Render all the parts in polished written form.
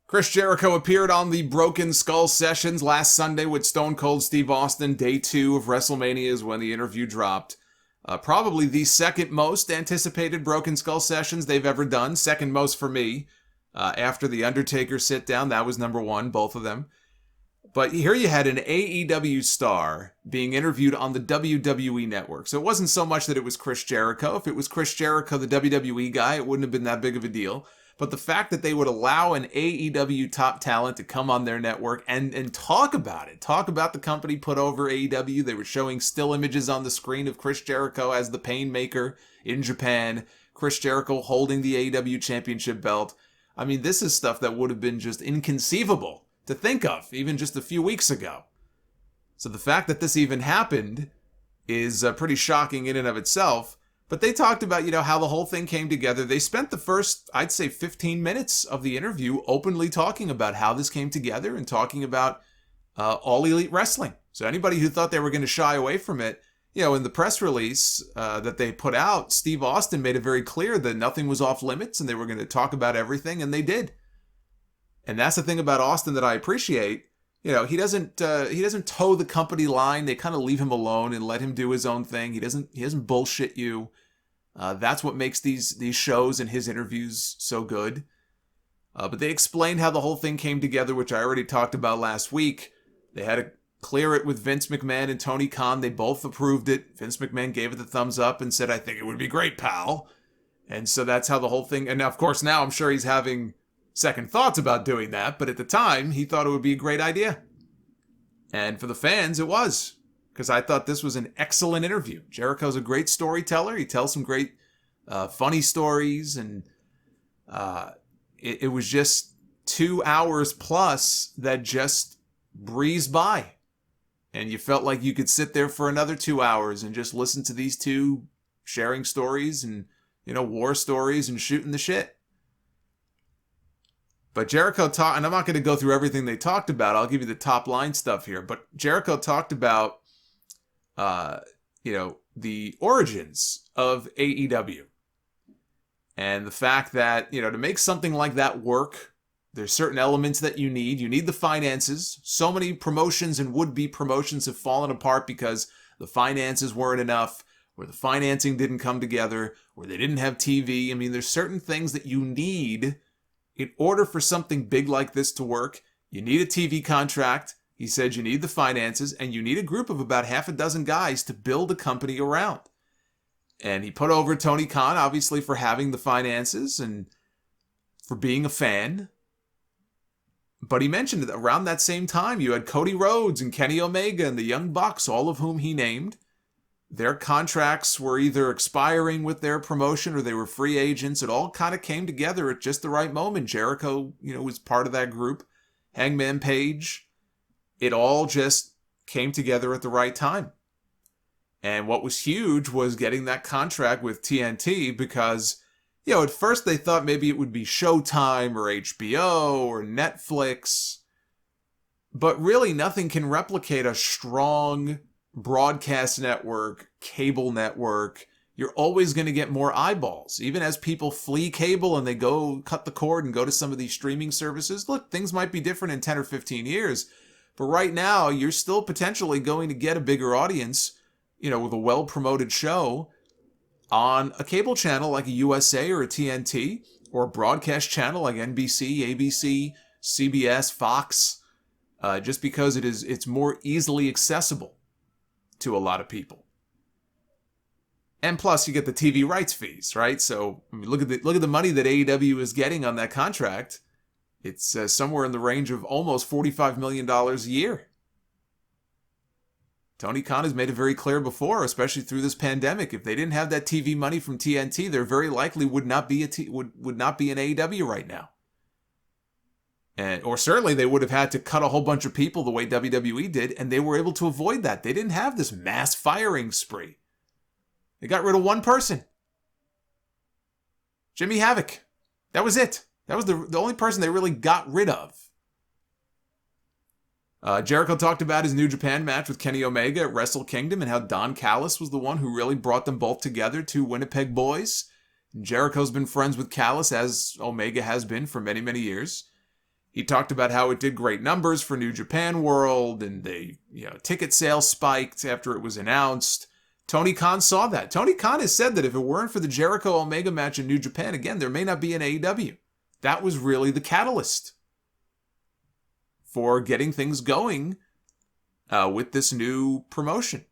Chris Jericho appeared on the Broken Skull Sessions last Sunday with Stone Cold Steve Austin. Day 2 of WrestleMania is when the interview dropped. Probably the second most anticipated Broken Skull Sessions they've ever done. Second most for me. After the Undertaker sit-down, that was number 1, both of them. But here you had an AEW star being interviewed on the WWE Network. So it wasn't so much that it was Chris Jericho. If it was Chris Jericho, the WWE guy, it wouldn't have been that big of a deal. But the fact that they would allow an AEW top talent to come on their network and talk about it, talk about the company put over AEW. They were showing still images on the screen of Chris Jericho as the Painmaker in Japan, Chris Jericho holding the AEW championship belt. I mean, this is stuff that would have been just inconceivable to think of, even just a few weeks ago. So the fact that this even happened is pretty shocking in and of itself. But they talked about, how the whole thing came together. They spent the first, I'd say, 15 minutes of the interview openly talking about how this came together and talking about All Elite Wrestling. So anybody who thought they were going to shy away from it, in the press release that they put out, Steve Austin made it very clear that nothing was off limits and they were going to talk about everything, and they did. And that's the thing about Austin that I appreciate. He doesn't toe the company line. They kind of leave him alone and let him do his own thing. He doesn't bullshit you. That's what makes these shows and his interviews so good. But they explained how the whole thing came together, which I already talked about last week. They had to clear it with Vince McMahon and Tony Khan. They both approved it. Vince McMahon gave it the thumbs up and said, "I think it would be great, pal." And so that's how the whole thing. And now, of course, now I'm sure he's having second thoughts about doing that, but at the time, he thought it would be a great idea. And for the fans, it was, because I thought this was an excellent interview. Jericho's a great storyteller. He tells some great funny stories, and it was just 2 hours plus that just breezed by. And you felt like you could sit there for another 2 hours and just listen to these two sharing stories and, war stories and shooting the shit. But Jericho talked, and I'm not going to go through everything they talked about. I'll give you the top line stuff here. But Jericho talked about, the origins of AEW. And the fact that, to make something like that work, there's certain elements that you need. You need the finances. So many promotions and would-be promotions have fallen apart because the finances weren't enough, or the financing didn't come together, or they didn't have TV. I mean, there's certain things that you need. In order for something big like this to work, you need a TV contract. He said you need the finances, and you need a group of about half a dozen guys to build a company around. And he put over Tony Khan, obviously, for having the finances and for being a fan. But he mentioned that around that same time, you had Cody Rhodes and Kenny Omega and the Young Bucks, all of whom he named. Their contracts were either expiring with their promotion or they were free agents. It all kind of came together at just the right moment. Jericho, was part of that group. Hangman Page. It all just came together at the right time. And what was huge was getting that contract with TNT because, at first they thought maybe it would be Showtime or HBO or Netflix. But really nothing can replicate a strong broadcast network, cable network. You're always going to get more eyeballs. Even as people flee cable and they go cut the cord and go to some of these streaming services. Look, things might be different in 10 or 15 years. But right now, you're still potentially going to get a bigger audience, with a well-promoted show on a cable channel like a USA or a TNT, or a broadcast channel like NBC, ABC, CBS, Fox, just because it's more easily accessible to a lot of people. And plus, you get the TV rights fees, right? So look at the money that AEW is getting on that contract. It's somewhere in the range of almost $45 million a year. Tony Khan has made it very clear before, especially through this pandemic, if they didn't have that TV money from TNT, there very likely would not be would not be an AEW right now. Or certainly they would have had to cut a whole bunch of people the way WWE did, and they were able to avoid that. They didn't have this mass firing spree. They got rid of one person. Jimmy Havoc. That was it. That was the only person they really got rid of. Jericho talked about his New Japan match with Kenny Omega at Wrestle Kingdom and how Don Callis was the one who really brought them both together, two Winnipeg boys. And Jericho's been friends with Callis, as Omega has been for many, many years. He talked about how it did great numbers for New Japan World, and ticket sales spiked after it was announced. Tony Khan saw that. Tony Khan has said that if it weren't for the Jericho Omega match in New Japan, again, there may not be an AEW. That was really the catalyst for getting things going with this new promotion.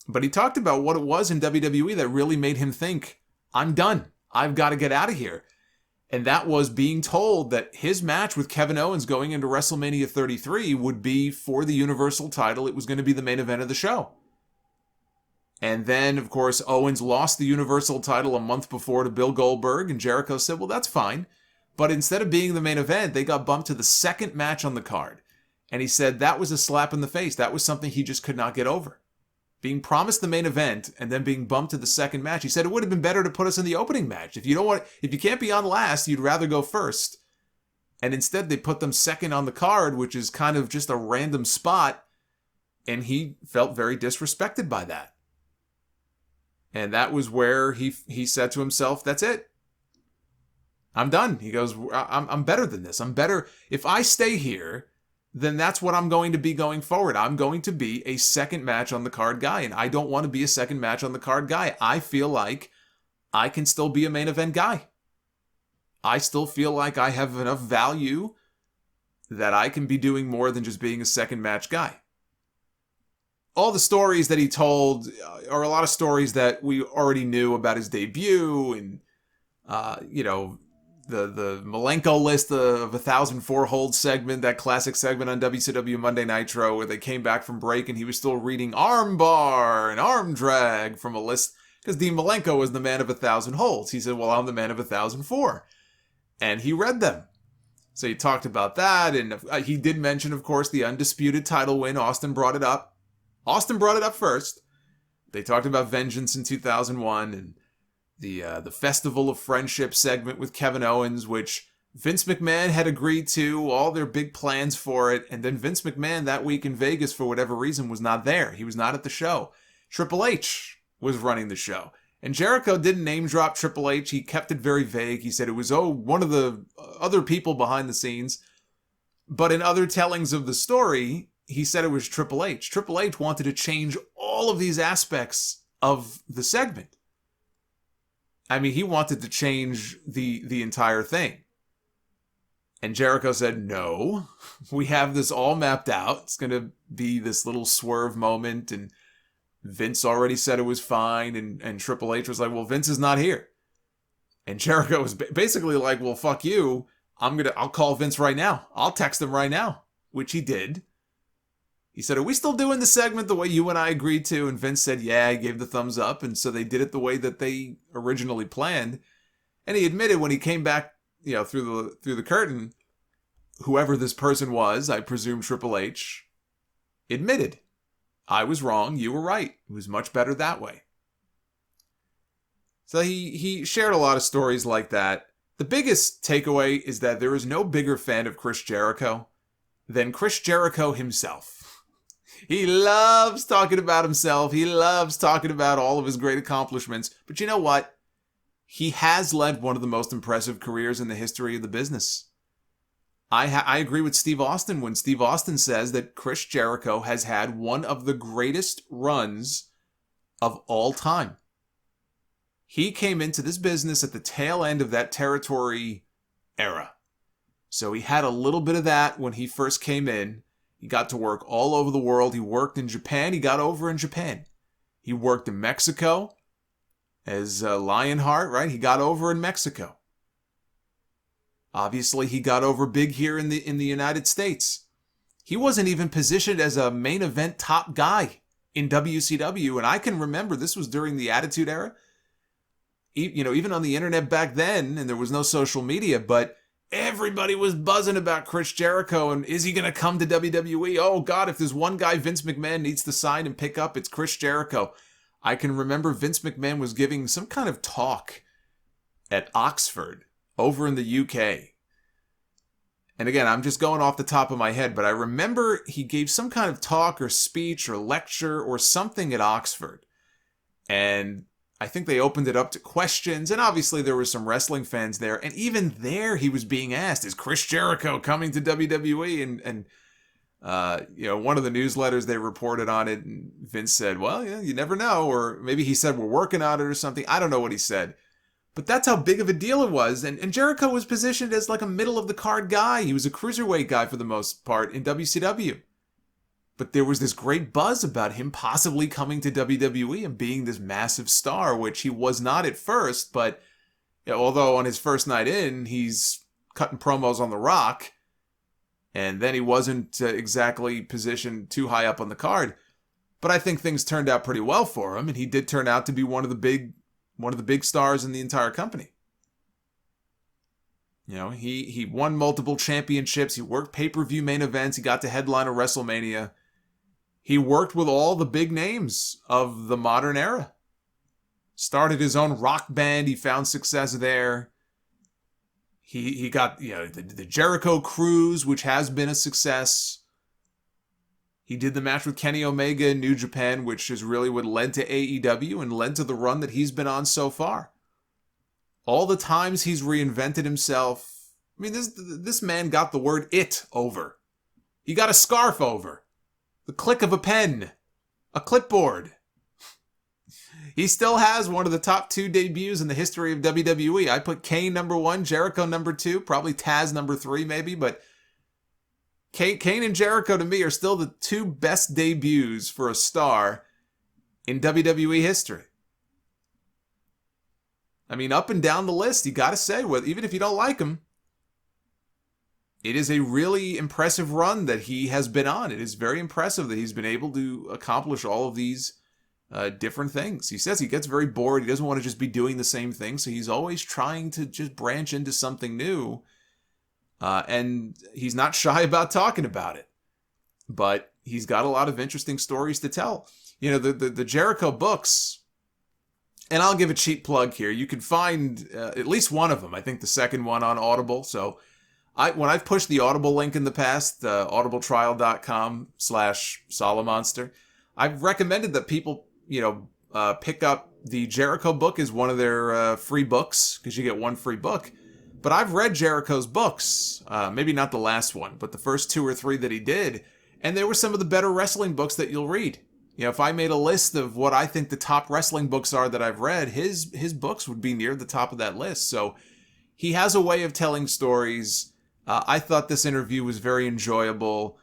But he talked about what it was in WWE that really made him think, I'm done. I've got to get out of here. And that was being told that his match with Kevin Owens going into WrestleMania 33 would be for the Universal title. It was going to be the main event of the show. And then, of course, Owens lost the Universal title a month before to Bill Goldberg, and Jericho said, well, that's fine. But instead of being the main event, they got bumped to the second match on the card. And he said that was a slap in the face. That was something he just could not get over. Being promised the main event and then being bumped to the second match. He said it would have been better to put us in the opening match. If you can't be on last, you'd rather go first. And instead they put them second on the card, which is kind of just a random spot. And he felt very disrespected by that. And that was where he said to himself, that's it. I'm done. He goes, I'm better than this. I'm better. If I stay here, then that's what I'm going to be going forward. I'm going to be a second match on the card guy, and I don't want to be a second match on the card guy. I feel like I can still be a main event guy. I still feel like I have enough value that I can be doing more than just being a second match guy. All the stories that he told are a lot of stories that we already knew about his debut and, the Malenko list of 1,004 holds segment, that classic segment on WCW Monday Nitro where they came back from break and he was still reading arm bar and arm drag from a list because Dean Malenko was the man of 1,000 holds. He said, well, I'm the man of 1,004. And he read them. So he talked about that, and he did mention, of course, the undisputed title win. Austin brought it up. Austin brought it up first. They talked about Vengeance in 2001 and the Festival of Friendship segment with Kevin Owens, which Vince McMahon had agreed to, all their big plans for it, and then Vince McMahon that week in Vegas, for whatever reason, was not there. He was not at the show. Triple H was running the show. And Jericho didn't name drop Triple H. He kept it very vague. He said it was, one of the other people behind the scenes. But in other tellings of the story, he said it was Triple H. Triple H wanted to change all of these aspects of the segment. I mean, he wanted to change the entire thing. And Jericho said, no, we have this all mapped out. It's going to be this little swerve moment. And Vince already said it was fine. And Triple H was like, well, Vince is not here. And Jericho was basically like, well, fuck you. I'll call Vince right now. I'll text him right now, which he did. He said, are we still doing the segment the way you and I agreed to? And Vince said, yeah, he gave the thumbs up. And so they did it the way that they originally planned. And he admitted when he came back, through the curtain, whoever this person was, I presume Triple H, admitted, I was wrong, you were right. It was much better that way. So he shared a lot of stories like that. The biggest takeaway is that there is no bigger fan of Chris Jericho than Chris Jericho himself. He loves talking about himself. He loves talking about all of his great accomplishments. But you know what? He has led one of the most impressive careers in the history of the business. I agree with Steve Austin when Steve Austin says that Chris Jericho has had one of the greatest runs of all time. He came into this business at the tail end of that territory era. So he had a little bit of that when he first came in. He got to work all over the world. He worked in Japan. He got over in Japan. He worked in Mexico as Lionheart, right? He got over in Mexico. Obviously, he got over big here in the United States. He wasn't even positioned as a main event top guy in WCW. And I can remember this was during the Attitude Era. Even on the internet back then, and there was no social media, but everybody was buzzing about Chris Jericho and is he going to come to WWE? Oh, God, if there's one guy Vince McMahon needs to sign and pick up, it's Chris Jericho. I can remember Vince McMahon was giving some kind of talk at Oxford over in the UK. And again, I'm just going off the top of my head, but I remember he gave some kind of talk or speech or lecture or something at Oxford. And I think they opened it up to questions, and obviously there were some wrestling fans there, and even there he was being asked, is Chris Jericho coming to WWE? And one of the newsletters, they reported on it, and Vince said, well, yeah, you never know, or maybe he said, we're working on it or something. I don't know what he said. But that's how big of a deal it was, and Jericho was positioned as like a middle-of-the-card guy. He was a cruiserweight guy for the most part in WCW. But there was this great buzz about him possibly coming to WWE and being this massive star, which he was not at first. But although on his first night in, he's cutting promos on The Rock, and then he wasn't exactly positioned too high up on the card. But I think things turned out pretty well for him, and he did turn out to be one of the big stars in the entire company. He won multiple championships. He worked pay-per-view main events. He got to headline a WrestleMania. He worked with all the big names of the modern era. Started his own rock band. He found success there. He got the Jericho Cruise, which has been a success. He did the match with Kenny Omega in New Japan, which is really what led to AEW and led to the run that he's been on so far. All the times he's reinvented himself. I mean, this man got the word "it" over. He got a scarf over. The click of a pen. A clipboard. He still has one of the top 2 debuts in the history of WWE. I put Kane number 1, Jericho number 2, probably Taz number 3 maybe, but Kane and Jericho to me are still the 2 best debuts for a star in WWE history. I mean, up and down the list, you gotta say, even if you don't like him, it is a really impressive run that he has been on. It is very impressive that he's been able to accomplish all of these different things. He says he gets very bored. He doesn't want to just be doing the same thing, so he's always trying to just branch into something new. And he's not shy about talking about it. But he's got a lot of interesting stories to tell. The Jericho books, and I'll give a cheap plug here. You can find at least one of them. I think the second one on Audible. So when I've pushed the Audible link in the past, audibletrial.com/Solomonster, I've recommended that people, pick up the Jericho book as one of their free books, because you get one free book. But I've read Jericho's books, maybe not the last one, but the first 2 or 3 that he did, and they were some of the better wrestling books that you'll read. If I made a list of what I think the top wrestling books are that I've read, his books would be near the top of that list. So he has a way of telling stories. I thought this interview was very enjoyable.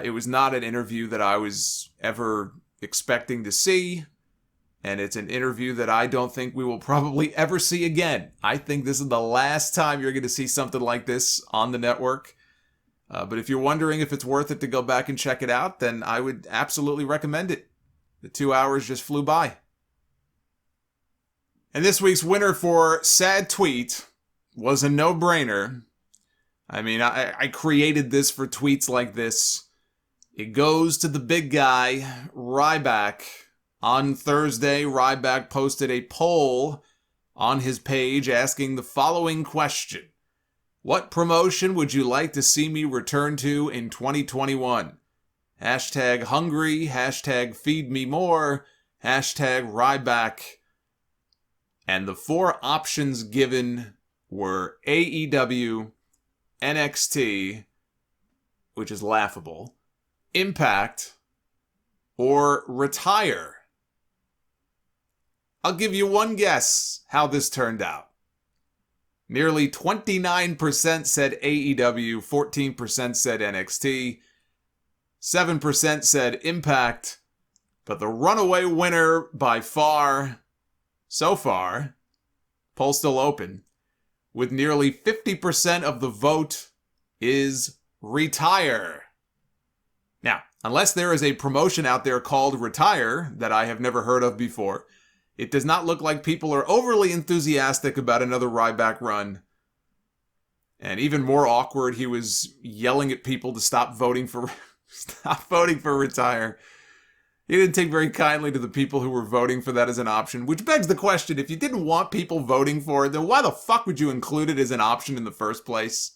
It was not an interview that I was ever expecting to see. And it's an interview that I don't think we will probably ever see again. I think this is the last time you're going to see something like this on the network. But if you're wondering if it's worth it to go back and check it out, then I would absolutely recommend it. The 2 hours just flew by. And this week's winner for Sad Tweet was a no-brainer. I mean, I created this for tweets like this. It goes to the big guy, Ryback. On Thursday, Ryback posted a poll on his page asking the following question. What promotion would you like to see me return to in 2021? Hashtag hungry, hashtag feed me more, hashtag Ryback. And the 4 options given were AEW, NXT, which is laughable, Impact, or retire. I'll give you one guess how this turned out. Nearly 29% said AEW, 14% said NXT, 7% said Impact, but the runaway winner by far, so far, poll still open, with nearly 50% of the vote is retire. Now, unless there is a promotion out there called Retire that I have never heard of before, it does not look like people are overly enthusiastic about another Ryback run. And even more awkward, he was yelling at people to stop voting for Retire. He didn't take very kindly to the people who were voting for that as an option, which begs the question, if you didn't want people voting for it, then why the fuck would you include it as an option in the first place?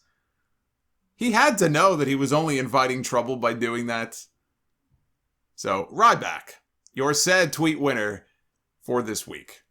He had to know that he was only inviting trouble by doing that. So, Ryback, your sad tweet winner for this week.